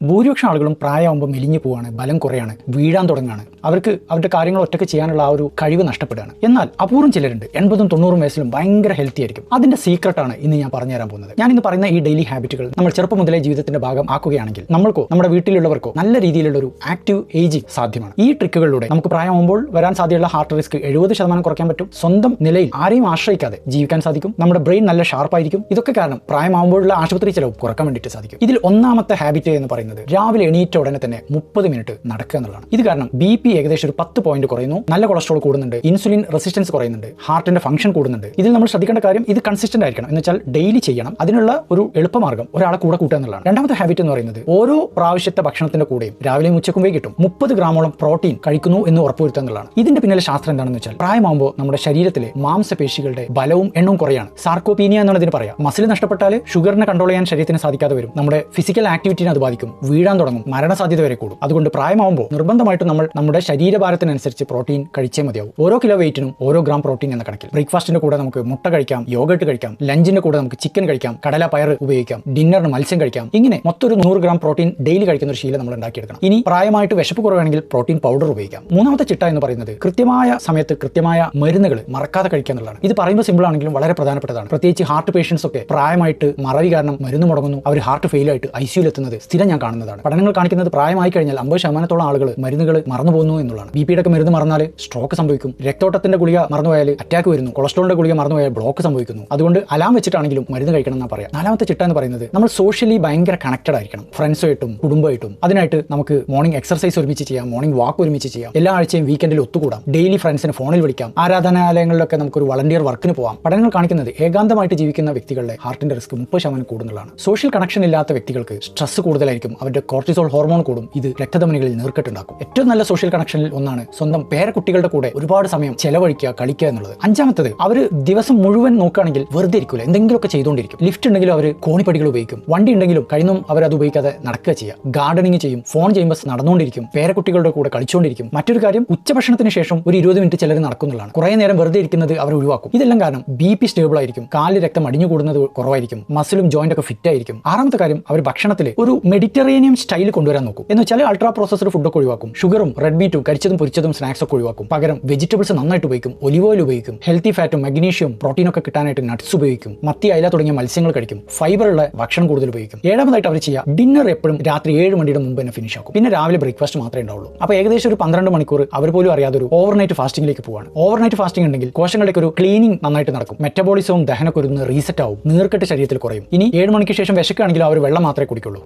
ഭൂരിപക്ഷം ആളുകളും പ്രായമാകുമ്പോൾ മെലിഞ്ഞു പോവാണ്, ബലം കുറയാണ്, വീഴാൻ തുടങ്ങുകയാണ്. അവർക്ക് അവരുടെ കാര്യങ്ങൾ ഒറ്റയ്ക്ക് ചെയ്യാനുള്ള ആ ഒരു കഴിവ് നഷ്ടപ്പെടുകയാണ്. എന്നാൽ അപൂർവം ചിലരുണ്ട് 80-90 വയസ്സിലും ഭയങ്കര ഹെൽത്തി ആയിരിക്കും. അതിന്റെ സീക്രട്ടാണ് ഇന്ന് ഞാൻ പറഞ്ഞു തരാൻ പോകുന്നത്. ഞാൻ ഇന്ന് പറയുന്ന ഈ ഡെയിലി ഹാബിറ്റുകൾ നമ്മൾ ചെറുപ്പം മുതലേ ജീവിതത്തിന്റെ ഭാഗം ആക്കുകയാണെങ്കിൽ നമ്മൾക്കോ നമ്മുടെ വീട്ടിലുള്ളവർക്കോ നല്ല രീതിയിലുള്ള ഒരു ആക്റ്റീവ് ഏജിങ് സാധ്യമാണ്. ഈ ട്രിക്കുകളിലൂടെ നമുക്ക് പ്രായമാകുമ്പോൾ വരാൻ സാധ്യതയുള്ള ഹാർട്ട് റിസ്ക് 70% കുറയ്ക്കാൻ പറ്റും. സ്വന്തം നിലയിൽ ആരെയും ആശ്രയിക്കാതെ ജീവിക്കാൻ സാധിക്കും. നമ്മുടെ ബ്രെയിൻ നല്ല ഷാർപ്പായിരിക്കും. ഇതൊക്കെ കാരണം പ്രായമാകുമ്പോഴുള്ള ആശുപത്രി ചെലവ് കുറക്കാൻ വേണ്ടിയിട്ട് സാധിക്കും. ഇതിൽ ഒന്നാമത്തെ ഹാബിറ്റ് എന്ന് പറയുന്നത് രാവിലെ എണീറ്റ ഉടനെ തന്നെ 30 മിനിറ്റ് നടക്കുക എന്നുള്ളതാണ്. ഇത് കാരണം BP ഏകദേശം ഒരു 10 പോയിന്റ് കുറയുന്നു, നല്ല കൊളസ്ട്രോൾ കൂടുന്നുണ്ട്, ഇൻസുലിൻ റെസിസ്റ്റൻസ് കുറയുന്നുണ്ട്, ഹാർട്ടിന്റെ ഫംഗ്ഷൻ കൂടുന്നുണ്ട്. ഇതിൽ നമ്മൾ ശ്രദ്ധിക്കേണ്ട കാര്യം ഇത് കൺസിസ്റ്റന്റ് ആയിരിക്കണം, എന്ന് വെച്ചാൽ ഡെയിലി ചെയ്യണം. അതിനുള്ള ഒരു എളുപ്പമാർഗ്ഗം ഒരാളെ കൂടെ കൂട്ടുക എന്നുള്ളതാണ്. രണ്ടാമത്തെ ഹാബിറ്റ് എന്ന് പറയുന്നത് ഓരോ പ്രാവശ്യത്തെ ഭക്ഷണത്തിന്റെ കൂടെയും രാവിലെയും ഉച്ചക്കും വൈകിട്ടും 30 ഗ്രാമോളം പ്രോട്ടീൻ കഴിക്കുന്നു എന്ന് ഉറപ്പുവരുത്തുക എന്നുള്ളതാണ്. ഇതിന്റെ പിന്നിലെ ശാസ്ത്രം എന്താണെന്ന് വെച്ചാൽ പ്രായമാകുമ്പോൾ നമ്മുടെ ശരീരത്തിലെ മാംസപേശികളുടെ ബലവും എണ്ണവും കുറയാണ്. സാർക്കോപീനിയ എന്നുള്ളതിന് പറയാം. മസിൽ നഷ്ടപ്പെട്ടാൽ ഷുഗറിനെ കൺട്രോൾ ചെയ്യാൻ ശരീരത്തിന് സാധിക്കാതെ വരും. നമ്മുടെ ഫിസിക്കൽ ആക്ടിവിറ്റിനെ അത് ബാധിക്കും, വീഴാൻ തുടങ്ങും, മരണസാധ്യത വരെ കൂടും. അതുകൊണ്ട് പ്രായമാകുമ്പോൾ നിർബന്ധമായിട്ടും നമ്മൾ നമ്മുടെ ശരീരഭാരത്തിനനുസരിച്ച് പ്രോട്ടീൻ കഴിച്ചേ മതിയാവും. ഓരോ കിലോ വെയിറ്റിനും ഓരോ ഗ്രാം പ്രോട്ടീൻ എന്ന കണക്കിൽ. ബ്രേക്ക്ഫാസ്റ്റിന്റെ കൂടെ നമുക്ക് മുട്ട കഴിക്കാം, യോഗട്ട് കഴിക്കാം, ലഞ്ചിന്റെ കൂടെ നമുക്ക് ചിക്കൻ കഴിക്കാം, കടല പയർ ഉപയോഗിക്കാം, ഡിന്നറിന് മത്സ്യം കഴിക്കാം. ഇങ്ങനെ മൊത്തം ഒരു 100 ഗ്രാം പ്രോട്ടീൻ ഡെയിലി കഴിക്കുന്ന ഒരു ശീലം നമ്മൾ ഉണ്ടാക്കിയെടുക്കണം. ഇനി പ്രായമായിട്ട് വിശപ്പ് കുറവാണെങ്കിൽ പ്രോട്ടീൻ പൗഡർ ഉപയോഗിക്കാം. മൂന്നാമത്തെ ചിട്ട എന്ന് പറയുന്നത് കൃത്യമായ സമയത്ത് കൃത്യമായ മരുന്നുകൾ മറക്കാതെ കഴിക്കുക എന്നുള്ളതാണ്. ഇത് പറയുമ്പോൾ സിമ്പിൾ ആണെങ്കിലും വളരെ പ്രധാനപ്പെട്ടതാണ്. പ്രത്യേകിച്ച് ഹാർട്ട് പേഷ്യൻസ് ഒക്കെ പ്രായമായിട്ട് മറവി കാരണം മരുന്ന് മുടങ്ങുന്നു, അവർ ഹാർട്ട് ഫെയിൽ ആയിട്ട് ICUയിൽ എത്തുന്നത് സ്ഥിരം ഞാൻ കാണുന്നതാണ്. പഠനങ്ങൾ കാണിക്കുന്നത് പ്രായമായി കഴിഞ്ഞാൽ 50% ആളുകൾ മരുന്നുകൾ മറന്നു പോകുന്നു എന്നുള്ളതാണ്. BPയുടെ ഒക്കെ മരുന്ന് മറന്നാൽ സ്ട്രോക്ക് സംഭവിക്കും, രക്തോട്ടത്തിന്റെ ഗുളിക മറന്നുപോയാൽ അറ്റാക്ക് വരുന്നു, കൊളസ്ട്രോളിന്റെ ഗുളിക മറന്നുപോയാൽ ബ്ലോക്ക് സംഭവിക്കുന്നു. അതുകൊണ്ട് അലാം വെച്ചിട്ടാണെങ്കിലും മരുന്ന് കഴിക്കണം എന്നാ പറയാം. നാലാമത്തെ ചിട്ട എന്ന് പറയുന്നത് നമ്മൾ സോഷ്യലി ഭയങ്കര കണക്റ്റഡ് ആയിരിക്കണം, ഫ്രണ്ട്സുമായിട്ടും കുടുംബമായിട്ടും. അതിനായിട്ട് നമുക്ക് മോർണിംഗ് എക്സർസൈസ് ഒരുമിച്ച് ചെയ്യാം, മോർണിംഗ് വാക്ക് ഒരുമിച്ച് ചെയ്യാം, എല്ലാ ആഴ്ചയും വീക്കെൻഡിൽ ഒത്തുകൂടാം, ഡെയിലി ഫ്രണ്ട്സിനെ ഫോണിൽ വിളിക്കാം, ആരാധനാലയങ്ങളിലൊക്കെ നമുക്കൊരു വളണ്ടിയർ വർക്കിന് പോവാം. പഠനങ്ങൾ കാണിക്കുന്നത് ഏകാന്തമായിട്ട് ജീവിക്കുന്ന വ്യക്തികളുടെ ഹാർട്ടിന്റെ റിസ്ക് 30% കൂടുന്നതാണ്. സോഷ്യൽ കണക്ഷൻ ഇല്ലാത്ത വ്യക്തികൾക്ക് സ്ട്രെസ് കൂടുതലായിരിക്കും, അവരുടെ കോർട്ടിസോൾ ഹോർമോൺ കൂടും. ഇത് രക്തധമനികളിൽ നീർക്കെട്ടുണ്ടാക്കും. ഏറ്റവും നല്ല സോഷ്യൽ കണക്ഷനിൽ ഒന്നാണ് സ്വന്തം പേരക്കുട്ടികളുടെ കൂടെ ഒരുപാട് സമയം ചെലവഴിക്കുക, കളിക്കുക എന്നുള്ളത്. അഞ്ചാമത്തത് അവർ ദിവസം മുഴുവൻ നോക്കുകയാണെങ്കിൽ വെറുതെ ഇരിക്കില്ല, എന്തെങ്കിലുമൊക്കെ ചെയ്തുകൊണ്ടിരിക്കും. ലിഫ്റ്റ് ഉണ്ടെങ്കിലും അവർ കോണിപ്പടികൾ ഉപയോഗിക്കും, വണ്ടി ഉണ്ടെങ്കിലും കഴിയുന്നതും അവർ അത് ഉപയോഗിക്കാതെ നടക്കുക ചെയ്യുക, ഗാർഡനിങ് ചെയ്യും, ഫോൺ ചെയ്യുമ്പോൾ നടന്നുകൊണ്ടിരിക്കും, പേരക്കുട്ടികളുടെ കൂടെ കളിച്ചുകൊണ്ടിരിക്കും. മറ്റൊരു കാര്യം, ഉച്ചഭക്ഷണത്തിന് ശേഷം ഒരു 20 മിനിറ്റ് ചിലർ നടക്കുന്നതാണ്. കുറേ നേരം വെറുതെ ഇരിക്കുന്നത് അവർ ഒഴിവാക്കും. ഇതെല്ലാം കാരണം BP സ്റ്റേബിൾ ആയിരിക്കും, കാലിൽ രക്തം അടിഞ്ഞു കൂടുന്നത് കുറവായിരിക്കും, മസിലും ജോയിന്റ് ഒക്കെ ഫിറ്റ് ആയിരിക്കും. ആറാമത്തെ കാര്യം, അവർ ഭക്ഷണത്തിൽ ഒരു മെഡിറ്ററേനിയൻ സ്റ്റൈൽ കൊണ്ടുവരാൻ നോക്കും. എന്ന് വെച്ചാൽ അൾട്രാ പ്രോസസ്ഡ് ഫുഡൊക്കെ ഒഴിവാക്കും, ഷുഗറും റെഡ് മീറ്റും കരിച്ചതും പൊരിച്ചതും സ്നാക്സ് ഒക്കെ ഒഴിവാക്കും. പകരം വെജിറ്റബിൾസ് നന്നായിട്ട് ഉപയോഗിക്കും, ഒലിവ് ഓയിൽ ഉപയോഗിക്കും, ഹെൽത്തി ഫാറ്റും മഗ്നീഷ്യം പ്രോട്ടീനൊക്കെ കിട്ടാനായിട്ട് നട്ട്സ് ഉപയോഗിക്കും, മത്തി അയല തുടങ്ങിയ മത്സ്യങ്ങൾ കഴിക്കും, ഫൈബറുള്ള ഭക്ഷണം കൂടുതൽ ഉപയോഗിക്കും. ഏഴാമതായിട്ട് അവർ ചെയ്യുക, ഡിന്നർ എപ്പോഴും രാത്രി 7 മണിയുടെ മുമ്പ് തന്നെ ഫിനിഷ് ആക്കും. പിന്നെ രാവിലെ ബ്രേക്ക്ഫാസ്റ്റ് മാത്രമേ ഉണ്ടാവുള്ളൂ. അപ്പോൾ ഏകദേശം ഒരു 12 മണിക്കൂർ അവർ പോലും അറിയാതെ ഒരു ഓവർനൈറ്റ് ഫാസ്റ്റിംഗിലേക്ക് പോവാണ്. ഓവർനൈറ്റ് ഫാസ്റ്റിംഗ് ഉണ്ടെങ്കിൽ കോശങ്ങളുടെ ഒരു ക്ലീനിങ് നന്നായിട്ട് നടക്കും, മെറ്റബോളിസവും ദഹനമൊക്കെ ഒരു റീസെറ്റ് ആവും, നീർക്കെട്ട് ശരീരത്തിൽ കുറയും. ഇനി 7 മണിക്ക് ശേഷം വിശക്കുകയാണെങ്കിൽ അവർ വെള്ളം മാത്രമേ കുടിക്കുള്ളൂ.